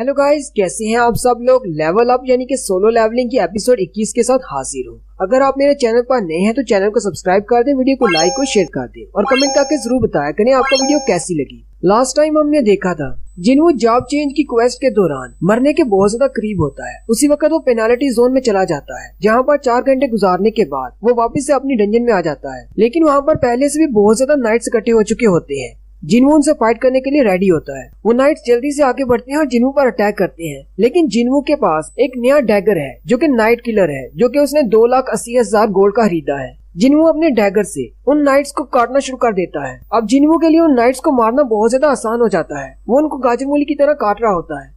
Hello guys, कैसे हैं आप सब लोग। लेवल अप यानी कि सोलो लेवलिंग की एपिसोड 21 के साथ हाजिर हूँ। अगर आप मेरे चैनल पर नए हैं तो चैनल को सब्सक्राइब कर दें, वीडियो को लाइक और शेयर कर दें और कमेंट करके जरूर बताया करें आपको वीडियो कैसी लगी। लास्ट टाइम हमने देखा था जिन्हों जॉब चेंज की क्वेस्ट के दौरान मरने के बहुत ज्यादा करीब होता है। उसी वक्त वो पेनाल्टी जोन में चला जाता है, जहाँ पर 4 घंटे गुजारने के बाद वो वापस से अपनी डंजन में आ जाता है। लेकिन वहाँ पर पहले से भी बहुत ज्यादा नाइट्स इकट्ठे हो चुके होते हैं। जिन्हों उनसे फाइट करने के लिए रेडी होता है। वो नाइट्स जल्दी से आगे बढ़ते हैं और जिन्हों पर अटैक करते हैं। लेकिन जिन्हों के पास एक नया डैगर है जो कि नाइट किलर है, जो कि उसने 2,80,000 गोल्ड का खरीदा है। जिन्हों अपने डैगर से उन नाइट्स को काटना शुरू कर देता है। अब जिन्हों के लिए उन नाइट्स को मारना बहुत ज्यादा आसान हो जाता है। वो उनको गाजर मूली की तरह काट रहा होता है।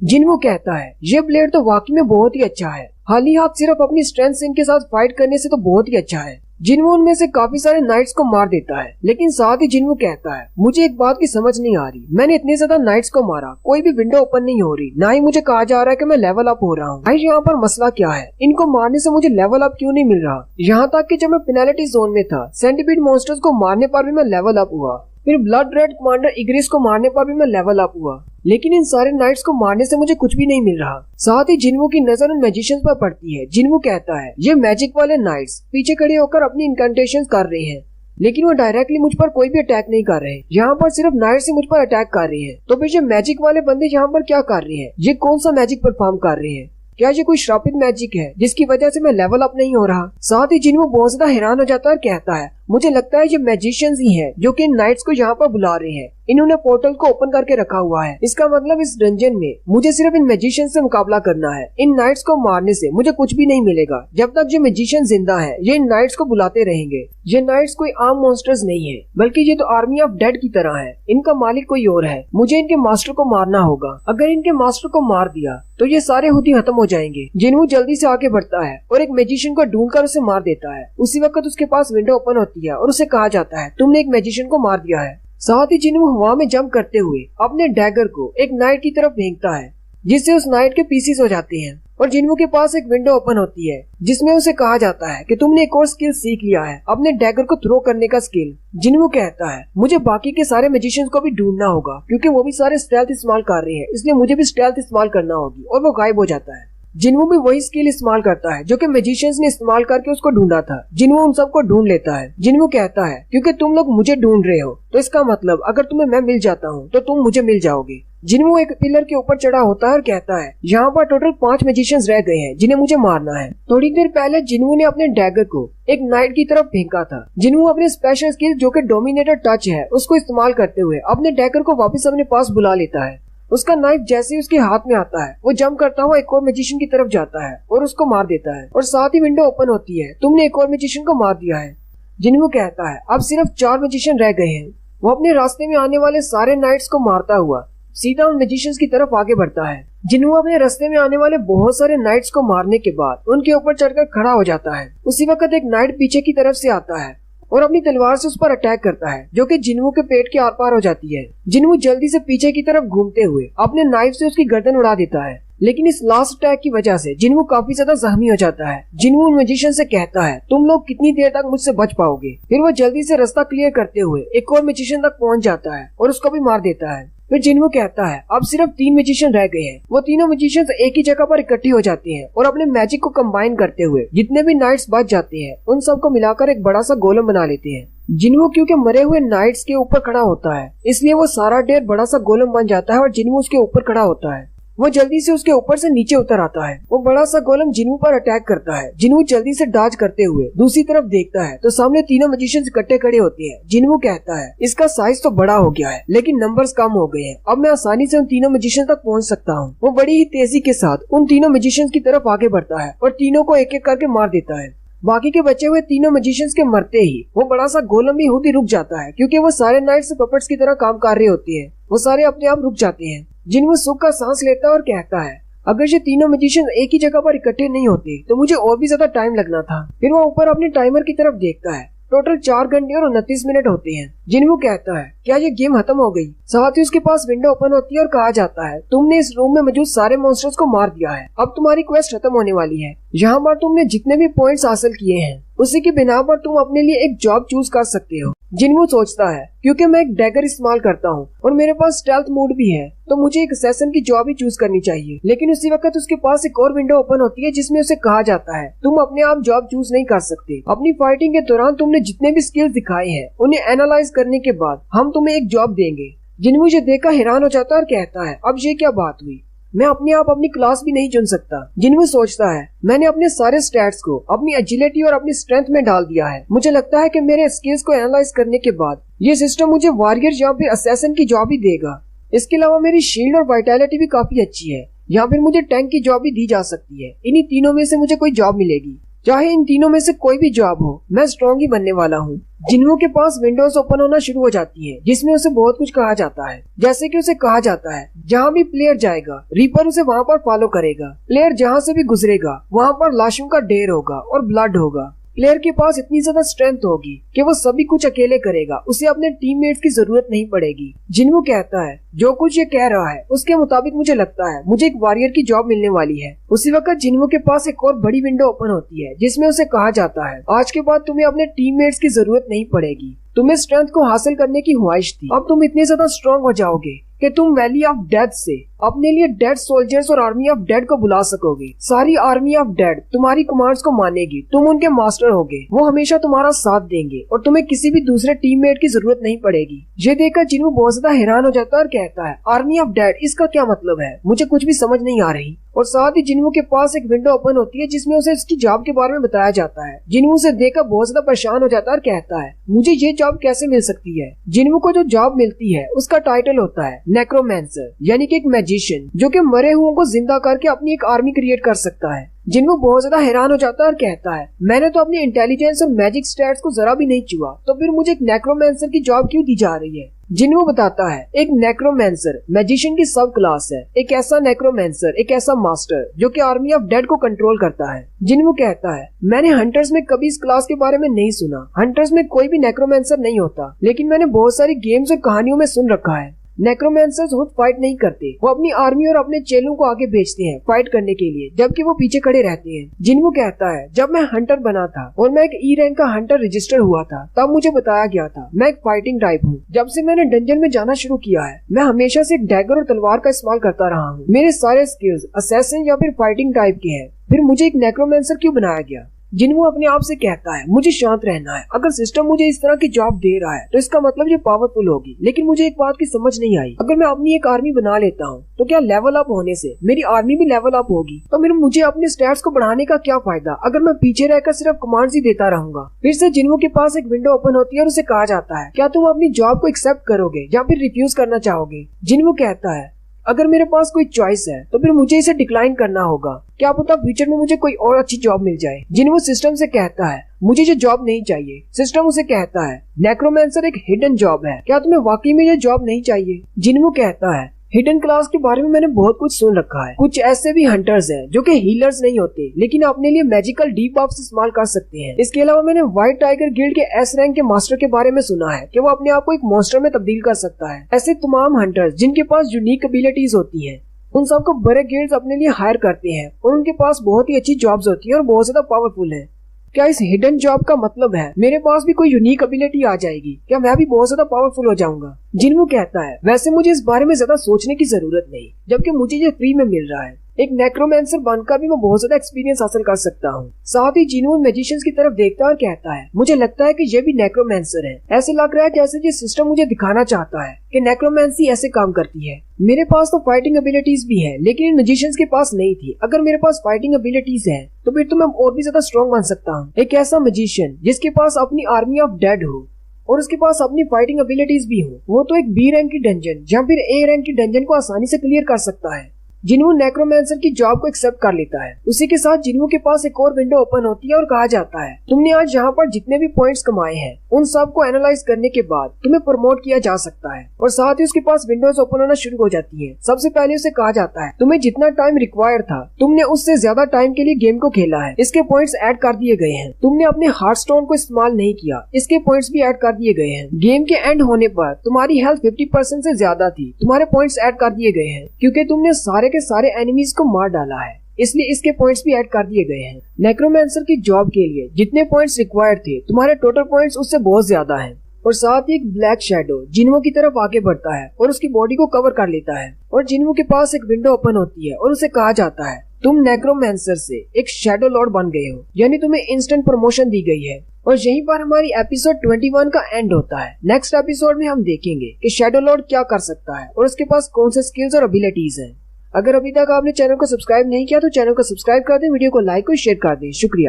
जिन्हों कहता है ये ब्लेड तो वाकई में बहुत ही अच्छा है, हाल आप सिर्फ अपनी स्ट्रेंथ से इनके साथ फाइट करने से तो बहुत ही अच्छा है। जिन्हों उनमें से काफी सारे नाइट्स को मार देता है। लेकिन साथ ही जिन्हों कहता है मुझे एक बात की समझ नहीं आ रही, मैंने इतने ज्यादा नाइट्स को मारा, कोई भी विंडो ओपन नहीं हो रही, ना ही मुझे कहा जा रहा है कि मैं लेवल अप हो रहा हूँ। भाई यहाँ पर मसला क्या है, इनको मारने से मुझे लेवल अप क्यों नहीं मिल रहा। यहाँ तक कि जब मैं पेनल्टी जोन में था, सेंटीपीड मॉन्स्टर्स को मारने पर भी मैं लेवल अप हुआ। फिर ब्लड रेड कमांडर इग्रिस को मारने पर भी मैं लेवल अप हुआ। लेकिन इन सारे नाइट्स को मारने से मुझे कुछ भी नहीं मिल रहा। साथ ही जिन्हों की नजर उन मैजिशियंस पर पड़ती है। जिन्हों कहता है ये मैजिक वाले नाइट्स पीछे खड़े होकर अपनी इनकंटेशंस कर रहे हैं, लेकिन वो डायरेक्टली मुझ पर कोई भी अटैक नहीं कर रहे। यहाँ पर सिर्फ नाइट्स ही मुझ पर अटैक कर रहे हैं। तो फिर ये मैजिक वाले बंदे यहाँ पर क्या कर रहे हैं, ये कौन सा मैजिक परफॉर्म कर रहे हैं। क्या ये कोई श्रापित मैजिक है जिसकी वजह से मैं लेवल अप नहीं हो रहा। साथ ही जिन्हों बहुत ज्यादा हैरान हो जाता है और कहता है मुझे लगता है ये मैजिशियंस ही हैं जो कि इन नाइट्स को यहाँ पर बुला रहे हैं। इन्होंने पोर्टल को ओपन करके रखा हुआ है। इसका मतलब इस डंजन में मुझे सिर्फ इन मैजिशियन से मुकाबला करना है। इन नाइट्स को मारने से मुझे कुछ भी नहीं मिलेगा। जब तक ये मैजिशियन जिंदा है ये इन नाइट्स को बुलाते रहेंगे। ये नाइट्स कोई आम मॉन्स्टर्स नहीं है, बल्कि ये तो आर्मी ऑफ डेड की तरह है। इनका मालिक कोई और है। मुझे इनके मास्टर को मारना होगा। अगर इनके मास्टर को मार दिया तो ये सारे हुती खत्म हो जाएंगे। जिन्हों जल्दी से आगे बढ़ता है और एक मैजिशियन को ढूंढकर उसे मार देता है। उसी वक्त उसके पास विंडो ओपन होती है और उसे कहा जाता है तुमने एक मैजिशियन को मार दिया है। साथ ही जिन्हों हवा में जंप करते हुए अपने डैगर को एक नाइट की तरफ फेंकता है, जिससे उस नाइट के पीसेस हो जाते हैं। और जिन्हों के पास एक विंडो ओपन होती है जिसमें उसे कहा जाता है कि तुमने एक और स्किल सीख लिया है, अपने डैगर को थ्रो करने का स्किल। जिन्हों कहता है मुझे बाकी के सारे मैजिशियंस को भी ढूंढना होगा, क्योंकि वो भी सारे स्टेल्थ इस्तेमाल कर रहे हैं, इसलिए मुझे भी स्टेल्थ इस्तेमाल करना होगी। और वो गायब हो जाता है। जिन्हों भी वही स्किल इस्तेमाल करता है जो कि मैजिशियंस ने इस्तेमाल करके उसको ढूंढा था। जिन्हों उन सबको ढूंढ लेता है। जिन्हों कहता है क्योंकि तुम लोग मुझे ढूंढ रहे हो तो इसका मतलब अगर तुम्हें मैं मिल जाता हूँ तो तुम मुझे मिल जाओगे। जिन्हों एक पिलर के ऊपर चढ़ा होता है और कहता है यहाँ पर टोटल 5 मैजिशियंस रह गए हैं जिन्हें मुझे मारना है। थोड़ी देर पहले जिन्हों ने अपने डैगर को एक नाइट की तरफ फेंका था। जिन्हों अपने स्पेशल स्किल जो कि डोमिनेटर टच है उसको इस्तेमाल करते हुए अपने डैगर को वापस अपने पास बुला लेता है। उसका नाइफ जैसे ही उसके हाथ में आता है वो जंप करता हुआ एक और मैजिशियन की तरफ जाता है और उसको मार देता है। और साथ ही विंडो ओपन होती है, तुमने एक और मैजिशियन को मार दिया है। जिन्हों कहता है अब सिर्फ 4 मैजिशियन रह गए हैं। वो अपने रास्ते में आने वाले सारे नाइट्स को मारता हुआ सीधा उन मैजिशियंस की तरफ आगे बढ़ता है। जिन्हों अपने रास्ते में आने वाले बहुत सारे नाइट्स को मारने के बाद उनके ऊपर चढ़कर खड़ा हो जाता है। उसी वक्त एक नाइट पीछे की तरफ से आता है और अपनी तलवार से उस पर अटैक करता है, जो कि जिन्हों के पेट के आर पार हो जाती है। जिन्हों जल्दी से पीछे की तरफ घूमते हुए अपने नाइफ से उसकी गर्दन उड़ा देता है। लेकिन इस लास्ट अटैक की वजह से जिन्हों काफी ज्यादा जख्मी हो जाता है। जिन्हों उन मैजिशियन से कहता है तुम लोग कितनी देर तक मुझसे बच पाओगे। फिर वो जल्दी से रास्ता क्लियर करते हुए एक और मैजिशियन तक पहुंच जाता है और उसको भी मार देता है। फिर जिन्हों कहता है अब सिर्फ 3 मैजिशियन रह गए हैं। वो तीनों मैजिशियंस एक ही जगह पर इकट्ठे हो जाते हैं और अपने मैजिक को कंबाइन करते हुए जितने भी नाइट्स बच जाते हैं उन सबको मिलाकर एक बड़ा सा गोलम बना लेते हैं। जिन्हों क्योंकि मरे हुए नाइट्स के ऊपर खड़ा होता है, इसलिए वो सारा ढेर बड़ा सा गोलम बन जाता है और जिन्हों उसके ऊपर खड़ा होता है वो जल्दी से उसके ऊपर से नीचे उतर आता है। वो बड़ा सा गोलम जिन्हों पर अटैक करता है। जिन्हों जल्दी से डॉज करते हुए दूसरी तरफ देखता है तो सामने तीनों मैजिशियंस इकट्ठे खड़े होते हैं। जिन्हों कहता है इसका साइज तो बड़ा हो गया है लेकिन नंबर्स कम हो गए हैं, अब मैं आसानी से उन तीनों मैजिशियंस तक पहुंच सकता हूं। वो बड़ी ही तेजी के साथ उन तीनों मैजिशियंस की तरफ आगे बढ़ता है और तीनों को एक एक करके मार देता है। बाकी के बचे हुए तीनों मैजिशियंस के मरते ही वो बड़ा सा गोलम भी खुद ही रुक जाता है, क्योंकि वो सारे नाइट्स पपेट्स की तरह काम कर रहे होते हैं। वो सारे अपने आप रुक जाते हैं। जिन्हों सुख का सांस लेता है और कहता है अगर ये तीनों मैजिशियन एक ही जगह पर इकट्ठे नहीं होते तो मुझे और भी ज्यादा टाइम लगना था। फिर वो ऊपर अपने टाइमर की तरफ देखता है। टोटल 4 घंटे और 29 मिनट होते हैं। जिन्हों कहता है क्या ये गेम खत्म हो गई। साथ ही उसके पास विंडो ओपन होती है और कहा जाता है तुमने इस रूम में मौजूद सारे मॉन्स्टर्स को मार दिया है, अब तुम्हारी क्वेस्ट खत्म होने वाली है। यहाँ पर तुमने जितने भी पॉइंट्स हासिल किए हैं उसी की बिना पर तुम अपने लिए एक जॉब चूज कर सकते हो। जिन्वू सोचता है क्योंकि मैं एक डैगर इस्तेमाल करता हूँ और मेरे पास स्टेल्थ मोड भी है तो मुझे एक असैसिन की जॉब ही चूज करनी चाहिए। लेकिन उसी वक्त उसके पास एक और विंडो ओपन होती है जिसमें उसे कहा जाता है तुम अपने आप जॉब चूज नहीं कर सकते। अपनी फाइटिंग के दौरान तुमने जितने भी स्किल्स दिखाए हैं उन्हें एनालाइज करने के बाद हम तुम्हें एक जॉब देंगे। जिन्वू ये देखकर हैरान हो जाता है और कहता है अब ये क्या बात हुई, मैं अपने आप अपनी क्लास भी नहीं चुन सकता। जिन्वू सोचता है मैंने अपने सारे स्टैट्स को अपनी एजिलिटी और अपनी स्ट्रेंथ में डाल दिया है। मुझे लगता है कि मेरे स्किल्स को एनालाइज करने के बाद ये सिस्टम मुझे वॉरियर या फिर असैसिन की जॉब ही देगा। इसके अलावा मेरी शील्ड और वाइटैलिटी भी काफी अच्छी है या फिर मुझे टैंक की जॉब भी दी जा सकती है। इन्हीं तीनों में से मुझे कोई जॉब मिलेगी, चाहे इन तीनों में से कोई भी जॉब हो, मैं स्ट्रॉन्ग ही बनने वाला हूँ। जिन्वू के पास विंडोज ओपन होना शुरू हो जाती है जिसमें उसे बहुत कुछ कहा जाता है। जैसे कि उसे कहा जाता है जहाँ भी प्लेयर जाएगा रीपर उसे वहाँ पर फॉलो करेगा। प्लेयर जहाँ से भी गुजरेगा वहाँ पर लाशों का ढेर होगा और ब्लड होगा। प्लेयर के पास इतनी ज्यादा स्ट्रेंथ होगी कि वो सभी कुछ अकेले करेगा, उसे अपने टीममेट्स की जरूरत नहीं पड़ेगी। जिन्वू कहता है जो कुछ ये कह रहा है उसके मुताबिक मुझे लगता है मुझे एक वॉरियर की जॉब मिलने वाली है। उसी वक्त जिन्वू के पास एक और बड़ी विंडो ओपन होती है जिसमें उसे कहा जाता है आज के बाद तुम्हें अपने टीममेट्स की जरूरत नहीं पड़ेगी। तुम्हें स्ट्रेंथ को हासिल करने की ख्वाहिश थी, अब तुम इतने ज्यादा स्ट्रॉन्ग हो जाओगे कि तुम वैली ऑफ डेथ से अपने लिए डेड सोल्जर्स और आर्मी ऑफ डेड को बुला सकोगे। सारी आर्मी ऑफ डेड तुम्हारी कमांड्स को मानेगी, तुम उनके मास्टर होगे, वो हमेशा तुम्हारा साथ देंगे और तुम्हें किसी भी दूसरे टीममेट की जरूरत नहीं पड़ेगी। ये देखकर जिन्वू बहुत ज्यादा हैरान हो जाता है और कहता है आर्मी ऑफ डेड इसका क्या मतलब है, मुझे कुछ भी समझ नहीं आ रही। और साथ ही जिन्वू के पास एक विंडो ओपन होती है जिसमें उसे इसकी जॉब के बारे में बताया जाता है। जिन्वू उसे देखकर बहुत ज्यादा परेशान हो जाता है और कहता है मुझे ये जॉब कैसे मिल सकती है। जिन्वू को जो जॉब मिलती है उसका टाइटल होता है नेक्रोमैंसर, यानी कि एक मैजिशियन जो कि मरे हुओं को जिंदा करके अपनी एक आर्मी क्रिएट कर सकता है। जिन्वू बहुत ज्यादा हैरान हो जाता है और कहता है मैंने तो अपनी इंटेलिजेंस और मैजिक स्टैट्स को जरा भी नहीं छुआ, तो फिर मुझे एक नेक्रोमैंसर की जॉब क्यों दी जा रही है। जिन्वू बताता है एक नेक्रोमैंसर मैजिशियन की सब क्लास है, एक ऐसा नेक्रोमैंसर, एक ऐसा मास्टर जो कि आर्मी ऑफ डेड को कंट्रोल करता है। जिन्वू कहता है मैंने हंटर्स में कभी इस क्लास के बारे में नहीं सुना, हंटर्स में कोई भी नेक्रोमैंसर नहीं होता, लेकिन मैंने बहुत सारी गेम्स और कहानियों में सुन रखा है। नेक्रोमैंसर्स खुद फाइट नहीं करते, वो अपनी आर्मी और अपने चेलों को आगे भेजते हैं फाइट करने के लिए, जबकि वो पीछे खड़े रहते हैं। जिन्वू कहता है जब मैं हंटर बना था और मैं एक ई रैंक का हंटर रजिस्टर हुआ था तब मुझे बताया गया था मैं एक फाइटिंग टाइप हूँ। जब से मैंने डंजन में जाना शुरू किया है मैं हमेशा से एक डैगर और तलवार का इस्तेमाल करता रहा हूँ। मेरे सारे स्किल्स असैसिन या फिर फाइटिंग टाइप के हैं, फिर मुझे एक नेक्रोमैंसर क्यों बनाया गया। जिन्वू अपने आप से कहता है मुझे शांत रहना है, अगर सिस्टम मुझे इस तरह की जॉब दे रहा है तो इसका मतलब ये पावरफुल होगी। लेकिन मुझे एक बात की समझ नहीं आई, अगर मैं अपनी एक आर्मी बना लेता हूँ तो क्या लेवल अप होने से मेरी आर्मी भी लेवल अप होगी, तो फिर मुझे अपने स्टैट्स को बढ़ाने का क्या फायदा अगर मैं पीछे रहकर सिर्फ कमांड्स ही देता रहूंगा। फिर से जिन्वू के पास एक विंडो ओपन होती है और उसे कहा जाता है क्या तुम अपनी जॉब को एक्सेप्ट करोगे या फिर रिफ्यूज करना चाहोगे। जिन्वू कहता है अगर मेरे पास कोई चॉइस है तो फिर मुझे इसे डिक्लाइन करना होगा, क्या पता फ्यूचर में मुझे कोई और अच्छी जॉब मिल जाए। जिन्वू सिस्टम से कहता है मुझे ये जॉब नहीं चाहिए। सिस्टम उसे कहता है नेक्रोमैंसर एक हिडन जॉब है, क्या तुम्हें वाकई में ये जॉब नहीं चाहिए। जिन्वू कहता है हिडन क्लास के बारे में मैंने बहुत कुछ सुन रखा है, कुछ ऐसे भी हंटर्स हैं जो कि हीलर्स नहीं होते लेकिन अपने लिए मैजिकल डीप बफ्स इस्तेमाल कर सकते हैं। इसके अलावा मैंने व्हाइट टाइगर गिल्ड के एस रैंक के मास्टर के बारे में सुना है कि वो अपने आप को एक मॉन्स्टर में तब्दील कर सकता है। ऐसे तमाम हंटर्स जिनके पास यूनिक एबिलिटीज होती हैं उन सबको बड़े गिल्ड्स अपने लिए हायर करते हैं और उनके पास बहुत ही अच्छी जॉब्स होती है और बहुत ज्यादा पावरफुल है। क्या इस हिडन जॉब का मतलब है मेरे पास भी कोई यूनिक एबिलिटी आ जाएगी, क्या मैं भी बहुत ज्यादा पावरफुल हो जाऊंगा। जिन्वू कहता है वैसे मुझे इस बारे में ज्यादा सोचने की जरूरत नहीं, जबकि मुझे ये फ्री में मिल रहा है। एक नेक्रोमैंसर बनकर भी मैं बहुत ज्यादा एक्सपीरियंस हासिल कर सकता हूँ। साथ ही जिन्वू मैजिशियंस की तरफ देखता है और कहता है मुझे लगता है कि ये भी नेक्रोमैंसर है। ऐसे लग रहा है जैसे ये सिस्टम मुझे दिखाना चाहता है कि नेक्रोमैंसी ऐसे काम करती है। मेरे पास तो फाइटिंग एबिलिटीज भी है लेकिन इन मैजिशियंस के पास नहीं थी। अगर मेरे पास फाइटिंग एबिलिटीज है तो फिर तो मैं और भी ज्यादा स्ट्रॉन्ग बन सकता हूँ। एक ऐसा मैजिशियन जिसके पास अपनी आर्मी ऑफ डेड हो और उसके पास अपनी फाइटिंग एबिलिटीज भी हो, वो तो एक बी रैंक की डंजन या फिर ए रैंक की डंजन को आसानी से क्लियर कर सकता है। जिन्वू नेक्रोमैंसर की जॉब को एक्सेप्ट कर लेता है। उसी के साथ जिन्वू के पास एक और विंडो ओपन होती है और कहा जाता है तुमने आज यहाँ पर जितने भी पॉइंट्स कमाए हैं उन सब को एनालाइज करने के बाद तुम्हें प्रमोट किया जा सकता है। और साथ ही उसके पास विंडोज ओपन होना शुरू हो जाती है। सबसे पहले उसे कहा जाता है तुम्हें जितना टाइम रिक्वायर्ड था तुमने उससे ज्यादा टाइम के लिए गेम को खेला है, इसके पॉइंट्स ऐड कर दिए गए हैं। तुमने अपने हार्टस्टोन को इस्तेमाल नहीं किया, इसके पॉइंट्स भी ऐड कर दिए गए हैं। गेम के एंड होने पर तुम्हारी हेल्थ 50% से ज्यादा थी, तुम्हारे पॉइंट्स ऐड कर दिए गए हैं क्योंकि तुमने सारे के सारे एनिमीज को मार डाला है, इसलिए इसके पॉइंट्स भी ऐड कर दिए गए हैं। नेक्रोमैंसर की जॉब के लिए जितने पॉइंट्स रिक्वायर्ड थे तुम्हारे टोटल पॉइंट्स उससे बहुत ज्यादा हैं। और साथ ही एक ब्लैक शैडो जिन्वो की तरफ आगे बढ़ता है और उसकी बॉडी को कवर कर लेता है और जिन्वो के पास एक विंडो ओपन होती है और उसे कहा जाता है तुम नेक्रोमैंसर से एक शैडो लॉर्ड बन गए हो, यानी तुम्हें इंस्टेंट प्रमोशन दी गई है। और यहीं पर हमारी एपिसोड 21 का एंड होता है। नेक्स्ट एपिसोड में हम देखेंगे कि शैडो लॉर्ड क्या कर सकता है और उसके पास कौन से स्किल्स और एबिलिटीज हैं। अगर अभी तक आपने चैनल को सब्सक्राइब नहीं किया तो चैनल को सब्सक्राइब कर दें, वीडियो को लाइक और शेयर कर दें। शुक्रिया।